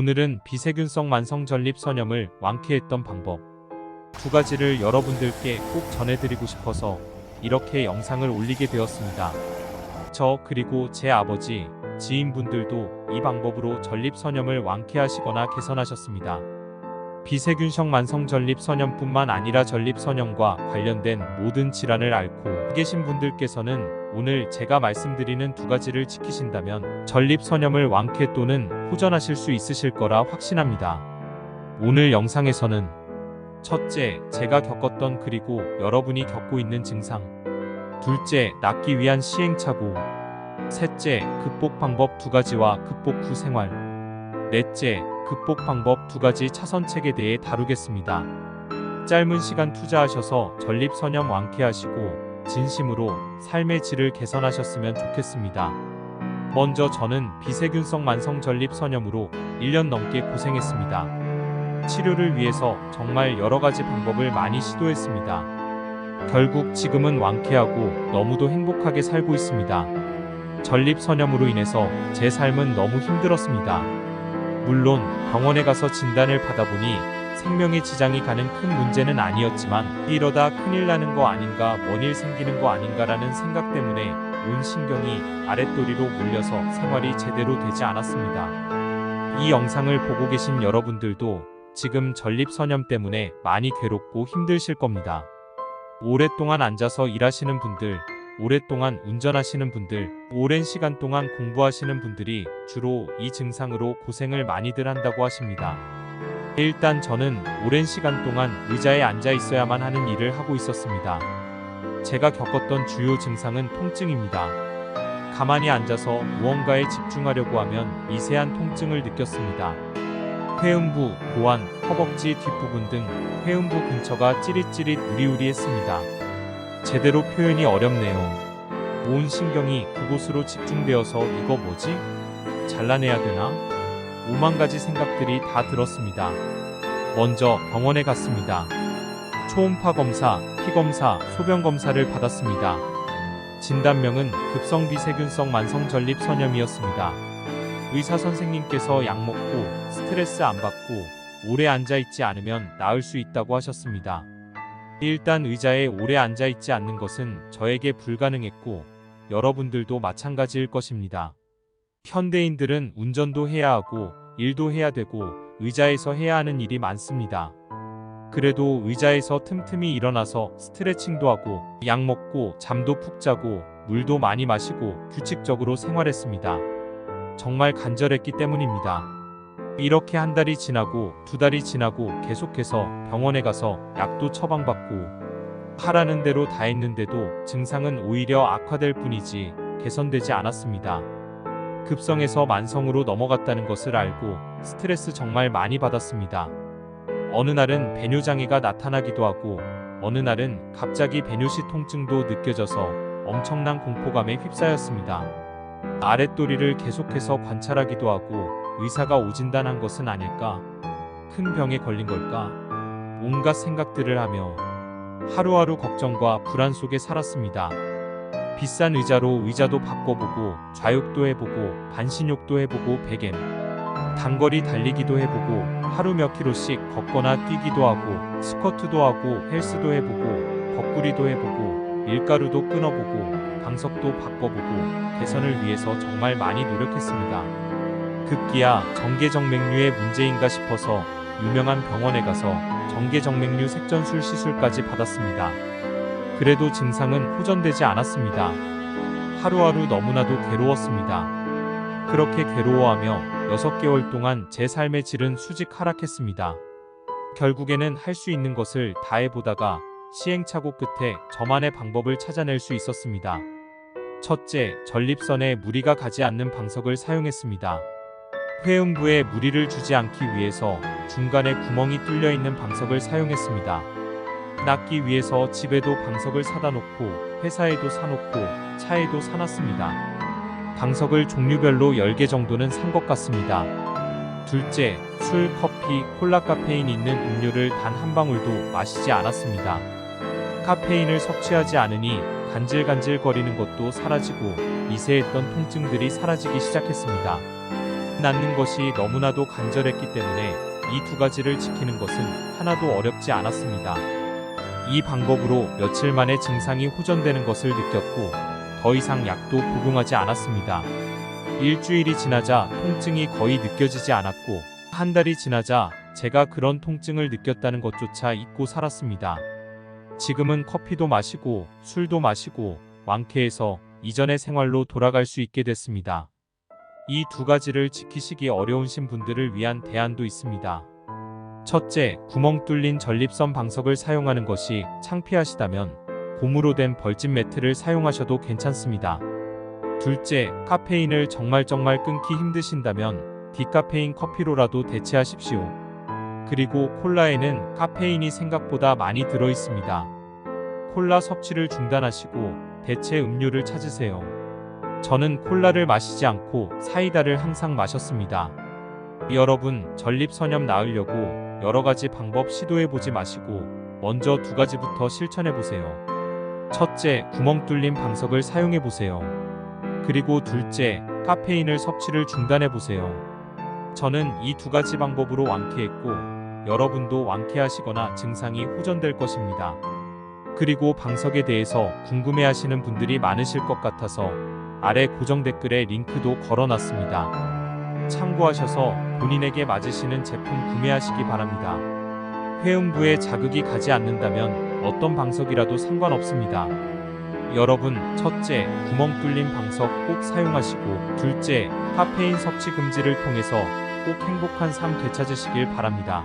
오늘은 비세균성 만성 전립 선염을 완쾌했던 방법 두 가지를 여러분들께 꼭 전해드리고 싶어서 이렇게 영상을 올리게 되었습니다. 저 그리고 제 아버지, 지인분들도 이 방법으로 전립 선염을 완쾌하시거나 개선하셨습니다. 비세균성 만성 전립 선염뿐만 아니라 전립 선염과 관련된 모든 질환을 앓고 계신 분들께서는 오늘 제가 말씀드리는 두 가지를 지키신다면 전립 선염을 완쾌 또는 호전하실 수 있으실 거라 확신합니다. 오늘 영상에서는 첫째, 제가 겪었던 그리고 여러분이 겪고 있는 증상, 둘째, 낫기 위한 시행착오, 셋째, 극복 방법 두 가지와 극복 후 생활, 넷째, 극복 방법 두 가지 차선책에 대해 다루겠습니다. 짧은 시간 투자하셔서 전립 선염 완쾌하시고 진심으로 삶의 질을 개선하셨으면 좋겠습니다. 먼저 저는 비세균성 만성 전립 선염으로 1년 넘게 고생했습니다. 치료를 위해서 정말 여러 가지 방법을 많이 시도했습니다. 결국 지금은 완쾌하고 너무도 행복하게 살고 있습니다. 전립 선염으로 인해서 제 삶은 너무 힘들었습니다. 물론 병원에 가서 진단을 받아보니 생명에 지장이 가는 큰 문제는 아니었지만 이러다 큰일 나는 거 아닌가, 뭔 일 생기는 거 아닌가라는 생각 때문에 온 신경이 아랫도리로 몰려서 생활이 제대로 되지 않았습니다. 이 영상을 보고 계신 여러분들도 지금 전립 선염 때문에 많이 괴롭고 힘드실 겁니다. 오랫동안 앉아서 일하시는 분들, 오랫동안 운전하시는 분들, 오랜 시간 동안 공부하시는 분들이 주로 이 증상으로 고생을 많이들 한다고 하십니다. 일단 저는 오랜 시간 동안 의자에 앉아 있어야만 하는 일을 하고 있었습니다. 제가 겪었던 주요 증상은 통증입니다. 가만히 앉아서 무언가에 집중하려고 하면 미세한 통증을 느꼈습니다. 회음부, 고환, 허벅지 뒷부분 등 회음부 근처가 찌릿찌릿 우리우리했습니다. 제대로 표현이 어렵네요. 온 신경이 그곳으로 집중되어서 이거 뭐지? 잘라내야 되나? 오만 가지 생각들이 다 들었습니다. 먼저 병원에 갔습니다. 초음파 검사, 피검사, 소변 검사를 받았습니다. 진단명은 급성 비세균성 만성 전립 선염이었습니다. 의사 선생님께서 약 먹고 스트레스 안 받고 오래 앉아 있지 않으면 나을 수 있다고 하셨습니다. 일단 의자에 오래 앉아 있지 않는 것은 저에게 불가능했고 여러분들도 마찬가지일 것입니다. 현대인들은 운전도 해야 하고 일도 해야 되고 의자에서 해야 하는 일이 많습니다. 그래도 의자에서 틈틈이 일어나서 스트레칭도 하고 약 먹고 잠도 푹 자고 물도 많이 마시고 규칙적으로 생활했습니다. 정말 간절했기 때문입니다. 이렇게 한 달이 지나고 두 달이 지나고 계속해서 병원에 가서 약도 처방받고 하라는 대로 다 했는데도 증상은 오히려 악화될 뿐이지 개선되지 않았습니다. 급성에서 만성으로 넘어갔다는 것을 알고 스트레스 정말 많이 받았습니다. 어느 날은 배뇨장애가 나타나기도 하고 어느 날은 갑자기 배뇨시 통증도 느껴져서 엄청난 공포감에 휩싸였습니다. 아랫도리를 계속해서 관찰하기도 하고 의사가 오진단한 것은 아닐까? 큰 병에 걸린 걸까? 온갖 생각들을 하며 하루하루 걱정과 불안 속에 살았습니다. 비싼 의자로 의자도 바꿔보고 좌욕도 해보고 반신욕도 해보고 베개, 단거리 달리기도 해보고 하루 몇 킬로씩 걷거나 뛰기도 하고 스쿼트도 하고 헬스도 해보고 거꾸리도 해보고 밀가루도 끊어보고 방석도 바꿔보고 개선을 위해서 정말 많이 노력했습니다. 급기야 정계정맥류의 문제인가 싶어서 유명한 병원에 가서 정계정맥류 색전술 시술까지 받았습니다. 그래도 증상은 호전되지 않았습니다. 하루하루 너무나도 괴로웠습니다. 그렇게 괴로워하며 6개월 동안 제 삶의 질은 수직 하락했습니다. 결국에는 할 수 있는 것을 다 해보다가 시행착오 끝에 저만의 방법을 찾아낼 수 있었습니다. 첫째, 전립선에 무리가 가지 않는 방석을 사용했습니다. 회음부에 무리를 주지 않기 위해서 중간에 구멍이 뚫려 있는 방석을 사용했습니다. 낫기 위해서 집에도 방석을 사다 놓고 회사에도 사놓고 차에도 사놨습니다. 방석을 종류별로 10개 정도는 산 것 같습니다. 둘째, 술, 커피, 콜라 카페인 있는 음료를 단 한 방울도 마시지 않았습니다. 카페인을 섭취하지 않으니 간질간질거리는 것도 사라지고 미세했던 통증들이 사라지기 시작했습니다. 낳는 것이 너무나도 간절했기 때문에 이 두 가지를 지키는 것은 하나도 어렵지 않았습니다. 이 방법으로 며칠 만에 증상이 호전되는 것을 느꼈고 더 이상 약도 복용하지 않았습니다. 일주일이 지나자 통증이 거의 느껴지지 않았고 한 달이 지나자 제가 그런 통증을 느꼈다는 것조차 잊고 살았습니다. 지금은 커피도 마시고 술도 마시고 완쾌해서 이전의 생활로 돌아갈 수 있게 됐습니다. 이 두 가지를 지키시기 어려우신 분들을 위한 대안도 있습니다. 첫째, 구멍 뚫린 전립선 방석을 사용하는 것이 창피하시다면 고무로 된 벌집 매트를 사용하셔도 괜찮습니다. 둘째, 카페인을 정말 끊기 힘드신다면 디카페인 커피로라도 대체하십시오. 그리고 콜라에는 카페인이 생각보다 많이 들어 있습니다. 콜라 섭취를 중단하시고 대체 음료를 찾으세요. 저는 콜라를 마시지 않고 사이다를 항상 마셨습니다. 여러분, 전립선염 나으려고 여러가지 방법 시도해보지 마시고 먼저 두 가지부터 실천해보세요. 첫째, 구멍 뚫린 방석을 사용해보세요. 그리고 둘째, 카페인을 섭취를 중단해보세요. 저는 이 두 가지 방법으로 완쾌했고 여러분도 완쾌하시거나 증상이 호전될 것입니다. 그리고 방석에 대해서 궁금해하시는 분들이 많으실 것 같아서 아래 고정 댓글에 링크도 걸어놨습니다. 참고하셔서 본인에게 맞으시는 제품 구매하시기 바랍니다. 회음부에 자극이 가지 않는다면 어떤 방석이라도 상관없습니다. 여러분, 첫째, 구멍 뚫린 방석 꼭 사용하시고 둘째, 카페인 섭취 금지를 통해서 꼭 행복한 삶 되찾으시길 바랍니다.